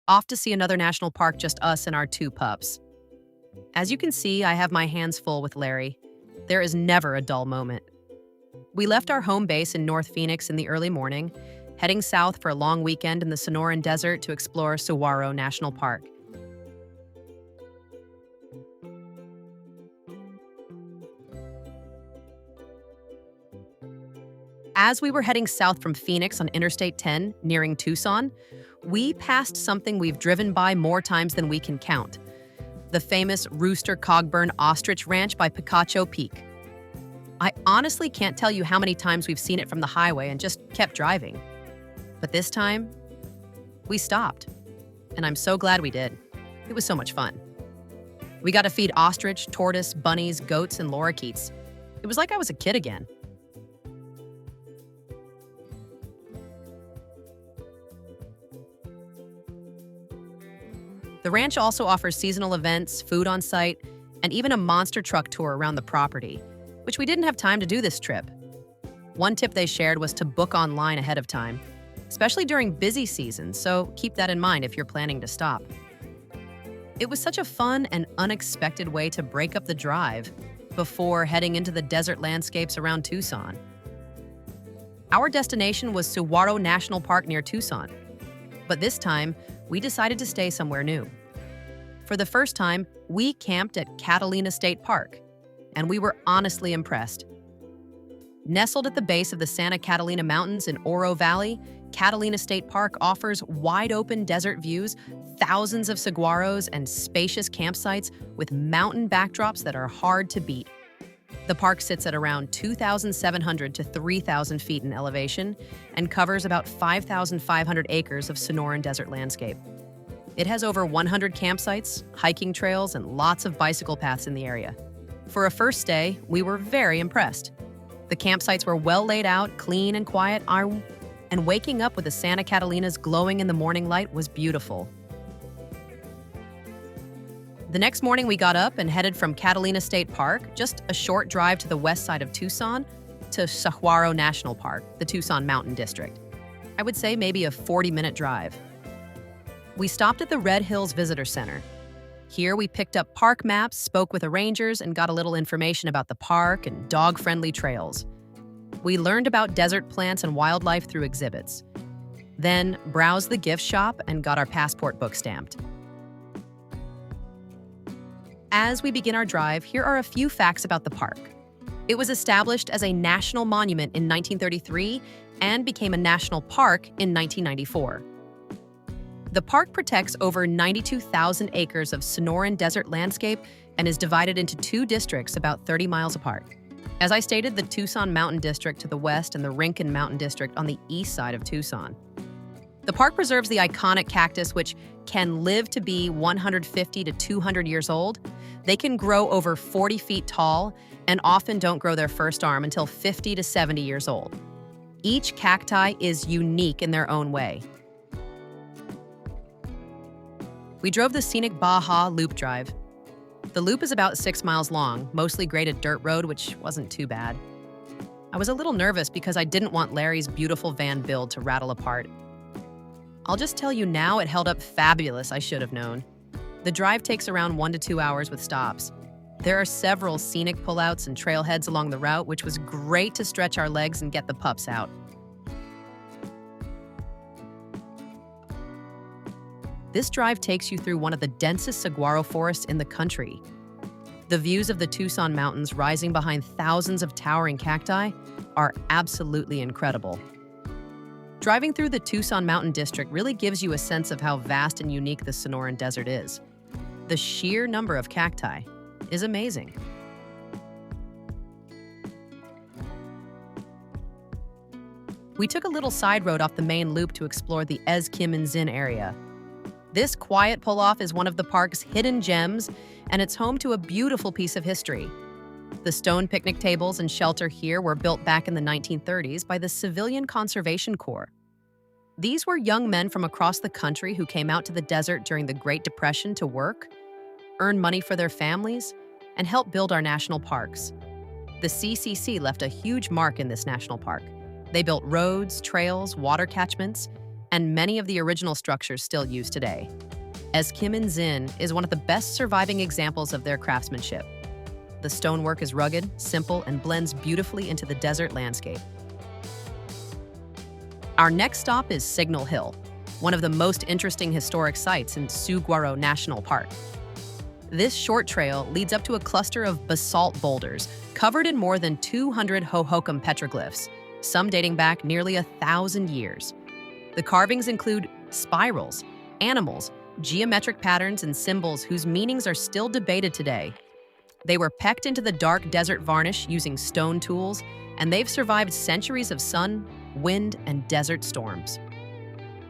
Off to see another national park, just us and our two pups. As you can see, I have my hands full with Larry. There is never a dull moment. We left our home base in North Phoenix in the early morning, heading south for a long weekend in the Sonoran Desert to explore Saguaro National Park. As we were heading south from Phoenix on Interstate 10, nearing Tucson, we passed something we've driven by more times than we can count: the famous Rooster Cogburn Ostrich Ranch by Picacho Peak. I honestly can't tell you how many times we've seen it from the highway and just kept driving. But this time, we stopped. And I'm so glad we did. It was so much fun. We got to feed ostrich, tortoise, bunnies, goats, and lorikeets. It was like I was a kid again. The ranch also offers seasonal events, food on site, and even a monster truck tour around the property, which we didn't have time to do this trip. One tip they shared was to book online ahead of time, especially during busy seasons, so keep that in mind if you're planning to stop. It was such a fun and unexpected way to break up the drive before heading into the desert landscapes around Tucson. Our destination was Saguaro National Park near Tucson, but this time, we decided to stay somewhere new. For the first time, we camped at Catalina State Park, and we were honestly impressed. Nestled at the base of the Santa Catalina Mountains in Oro Valley, Catalina State Park offers wide-open desert views, thousands of saguaros, and spacious campsites with mountain backdrops that are hard to beat. The park sits at around 2,700 to 3,000 feet in elevation and covers about 5,500 acres of Sonoran Desert landscape. It has over 100 campsites, hiking trails, and lots of bicycle paths in the area. For a first stay, we were very impressed. The campsites were well laid out, clean and quiet, and waking up with the Santa Catalinas glowing in the morning light was beautiful. The next morning, we got up and headed from Catalina State Park, just a short drive to the west side of Tucson, to Saguaro National Park, the Tucson Mountain District. I would say maybe a 40-minute drive. We stopped at the Red Hills Visitor Center. Here, we picked up park maps, spoke with the rangers, and got a little information about the park and dog-friendly trails. We learned about desert plants and wildlife through exhibits. Then, browsed the gift shop and got our passport book stamped. As we begin our drive, here are a few facts about the park. It was established as a national monument in 1933 and became a national park in 1994. The park protects over 92,000 acres of Sonoran Desert landscape and is divided into two districts about 30 miles apart. As I stated, the Tucson Mountain District to the west and the Rincon Mountain District on the east side of Tucson. The park preserves the iconic cactus, which can live to be 150 to 200 years old. They can grow over 40 feet tall and often don't grow their first arm until 50 to 70 years old. Each cacti is unique in their own way. We drove the scenic Baja Loop Drive. The loop is about 6 miles long, mostly graded dirt road, which wasn't too bad. I was a little nervous because I didn't want Larry's beautiful van build to rattle apart. I'll just tell you now, it held up fabulous. I should have known. The drive takes around 1 to 2 hours with stops. There are several scenic pullouts and trailheads along the route, which was great to stretch our legs and get the pups out. This drive takes you through one of the densest saguaro forests in the country. The views of the Tucson Mountains rising behind thousands of towering cacti are absolutely incredible. Driving through the Tucson Mountain District really gives you a sense of how vast and unique the Sonoran Desert is. The sheer number of cacti is amazing. We took a little side road off the main loop to explore the Ezquiminzin area. This quiet pull-off is one of the park's hidden gems, and it's home to a beautiful piece of history. The stone picnic tables and shelter here were built back in the 1930s by the Civilian Conservation Corps. These were young men from across the country who came out to the desert during the Great Depression to work, earn money for their families, and help build our national parks. The CCC left a huge mark in this national park. They built roads, trails, water catchments, and many of the original structures still used today. As Kim and Zin is one of the best surviving examples of their craftsmanship. The stonework is rugged, simple, and blends beautifully into the desert landscape. Our next stop is Signal Hill, one of the most interesting historic sites in Saguaro National Park. This short trail leads up to a cluster of basalt boulders covered in more than 200 Hohokam petroglyphs, some dating back nearly 1,000 years. The carvings include spirals, animals, geometric patterns, and symbols whose meanings are still debated today. They were pecked into the dark desert varnish using stone tools, and they've survived centuries of sun, wind, and desert storms.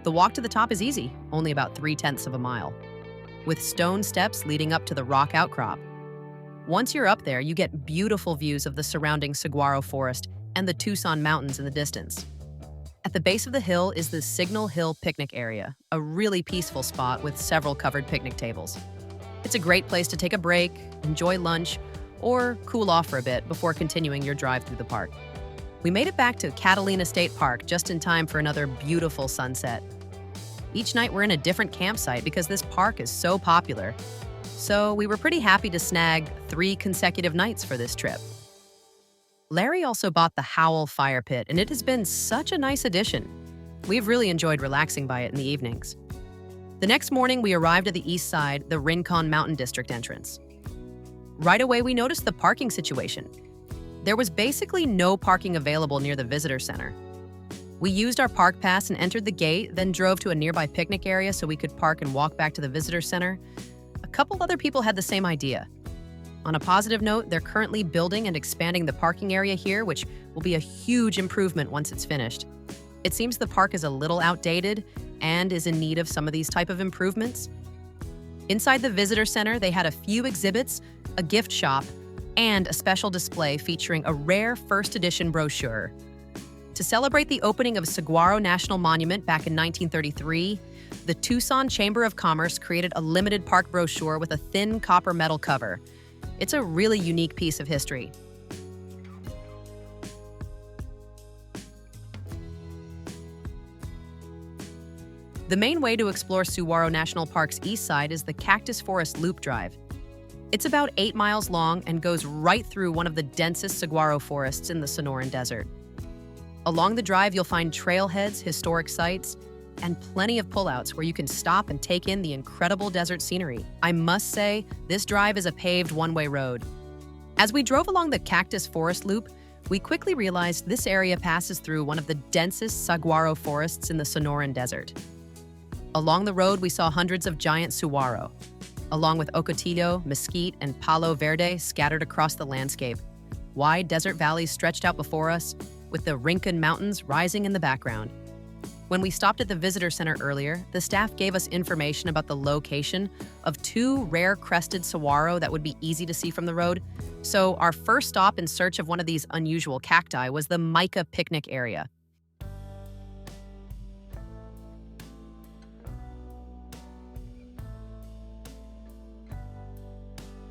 The walk to the top is easy, only about 3/10 of a mile, with stone steps leading up to the rock outcrop. Once you're up there, you get beautiful views of the surrounding saguaro forest and the Tucson Mountains in the distance. At the base of the hill is the Signal Hill picnic area, a really peaceful spot with several covered picnic tables. It's a great place to take a break, enjoy lunch, or cool off for a bit before continuing your drive through the park. We made it back to Catalina State Park just in time for another beautiful sunset. Each night we're in a different campsite because this park is so popular. So we were pretty happy to snag 3 consecutive nights for this trip. Larry also bought the Howl Fire Pit, and it has been such a nice addition. We've really enjoyed relaxing by it in the evenings. The next morning, we arrived at the east side, the Rincon Mountain District entrance. Right away, we noticed the parking situation. There was basically no parking available near the visitor center. We used our park pass and entered the gate, then drove to a nearby picnic area so we could park and walk back to the visitor center. A couple other people had the same idea. On a positive note, they're currently building and expanding the parking area here, which will be a huge improvement once it's finished. It seems the park is a little outdated and is in need of some of these type of improvements. Inside the visitor center, they had a few exhibits, a gift shop, and a special display featuring a rare first edition brochure. To celebrate the opening of Saguaro National Monument back in 1933, the Tucson Chamber of Commerce created a limited park brochure with a thin copper metal cover. It's a really unique piece of history. The main way to explore Saguaro National Park's east side is the Cactus Forest Loop Drive. It's about 8 miles long and goes right through one of the densest saguaro forests in the Sonoran Desert. Along the drive, you'll find trailheads, historic sites, and plenty of pullouts where you can stop and take in the incredible desert scenery. I must say, this drive is a paved one-way road. As we drove along the Cactus Forest Loop, we quickly realized this area passes through one of the densest saguaro forests in the Sonoran Desert. Along the road, we saw hundreds of giant saguaro, along with ocotillo, mesquite, and palo verde scattered across the landscape. Wide desert valleys stretched out before us, with the Rincon Mountains rising in the background. When we stopped at the visitor center earlier, the staff gave us information about the location of 2 rare crested saguaro that would be easy to see from the road. So our first stop in search of one of these unusual cacti was the mica picnic area.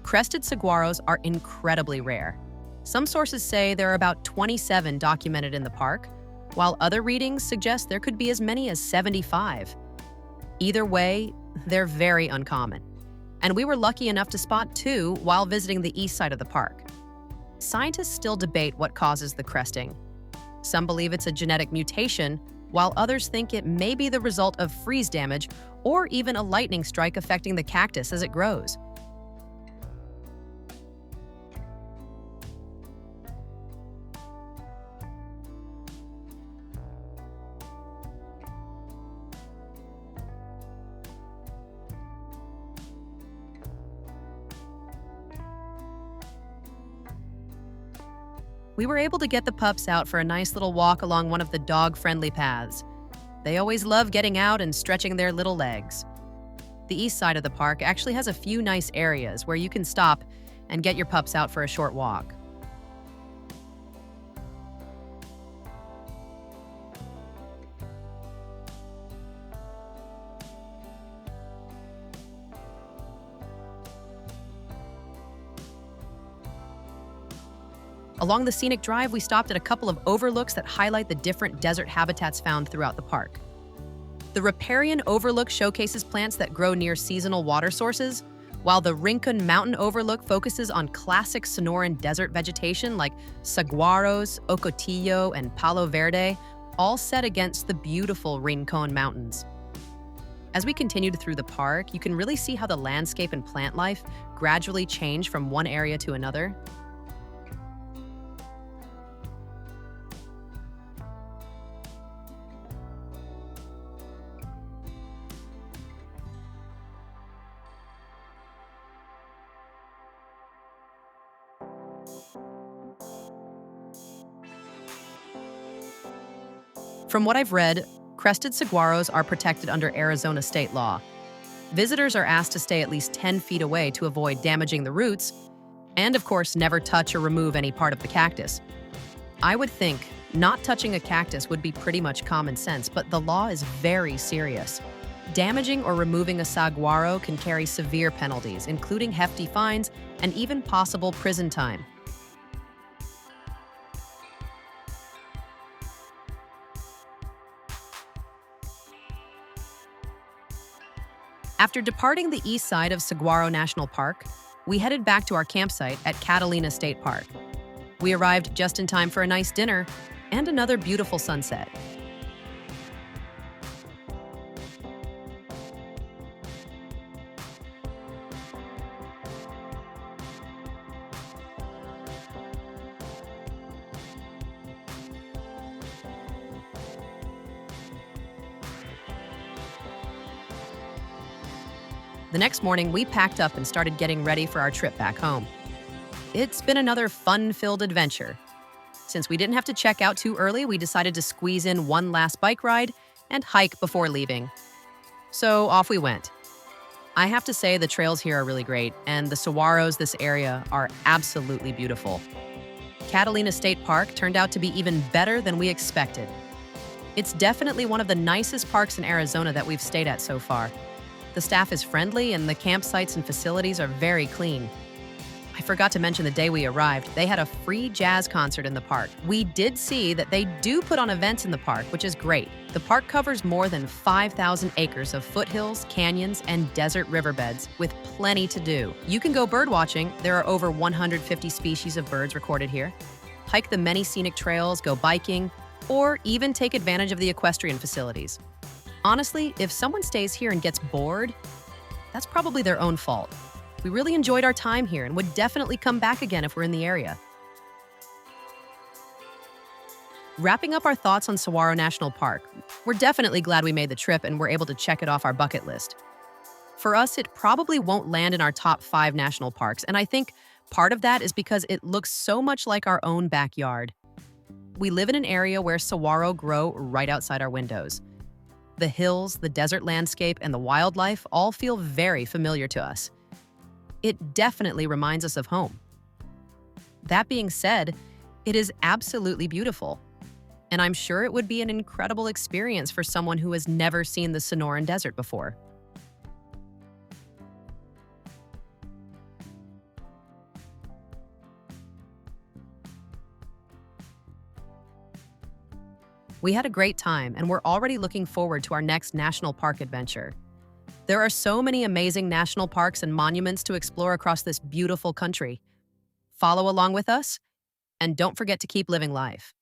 Crested saguaros are incredibly rare. Some sources say there are about 27 documented in the park, while other readings suggest there could be as many as 75. Either way, they're very uncommon. And we were lucky enough to spot 2 while visiting the east side of the park. Scientists still debate what causes the cresting. Some believe it's a genetic mutation, while others think it may be the result of freeze damage or even a lightning strike affecting the cactus as it grows. We were able to get the pups out for a nice little walk along one of the dog-friendly paths. They always love getting out and stretching their little legs. The east side of the park actually has a few nice areas where you can stop and get your pups out for a short walk. Along the scenic drive, we stopped at a couple of overlooks that highlight the different desert habitats found throughout the park. The riparian overlook showcases plants that grow near seasonal water sources, while the Rincon Mountain Overlook focuses on classic Sonoran Desert vegetation like saguaros, ocotillo, and palo verde, all set against the beautiful Rincon Mountains. As we continued through the park, you can really see how the landscape and plant life gradually change from one area to another. From what I've read, crested saguaros are protected under Arizona state law. Visitors are asked to stay at least 10 feet away to avoid damaging the roots, and of course, never touch or remove any part of the cactus. I would think not touching a cactus would be pretty much common sense, but the law is very serious. Damaging or removing a saguaro can carry severe penalties, including hefty fines and even possible prison time. After departing the east side of Saguaro National Park, we headed back to our campsite at Catalina State Park. We arrived just in time for a nice dinner and another beautiful sunset. The next morning, we packed up and started getting ready for our trip back home. It's been another fun-filled adventure. Since we didn't have to check out too early, we decided to squeeze in one last bike ride and hike before leaving. So off we went. I have to say the trails here are really great, and the saguaros this area are absolutely beautiful. Catalina State Park turned out to be even better than we expected. It's definitely one of the nicest parks in Arizona that we've stayed at so far. The staff is friendly and the campsites and facilities are very clean. I forgot to mention the day we arrived, they had a free jazz concert in the park. We did see that they do put on events in the park, which is great. The park covers more than 5,000 acres of foothills, canyons, and desert riverbeds, with plenty to do. You can go bird watching. There are over 150 species of birds recorded here. Hike the many scenic trails, go biking, or even take advantage of the equestrian facilities. Honestly, if someone stays here and gets bored, that's probably their own fault. We really enjoyed our time here and would definitely come back again if we're in the area. Wrapping up our thoughts on Saguaro National Park, we're definitely glad we made the trip and were able to check it off our bucket list. For us, it probably won't land in our top 5 national parks, and I think part of that is because it looks so much like our own backyard. We live in an area where saguaro grow right outside our windows. The hills, the desert landscape, and the wildlife all feel very familiar to us. It definitely reminds us of home. That being said, it is absolutely beautiful, and I'm sure it would be an incredible experience for someone who has never seen the Sonoran Desert before. We had a great time, and we're already looking forward to our next national park adventure. There are so many amazing national parks and monuments to explore across this beautiful country. Follow along with us, and don't forget to keep living life.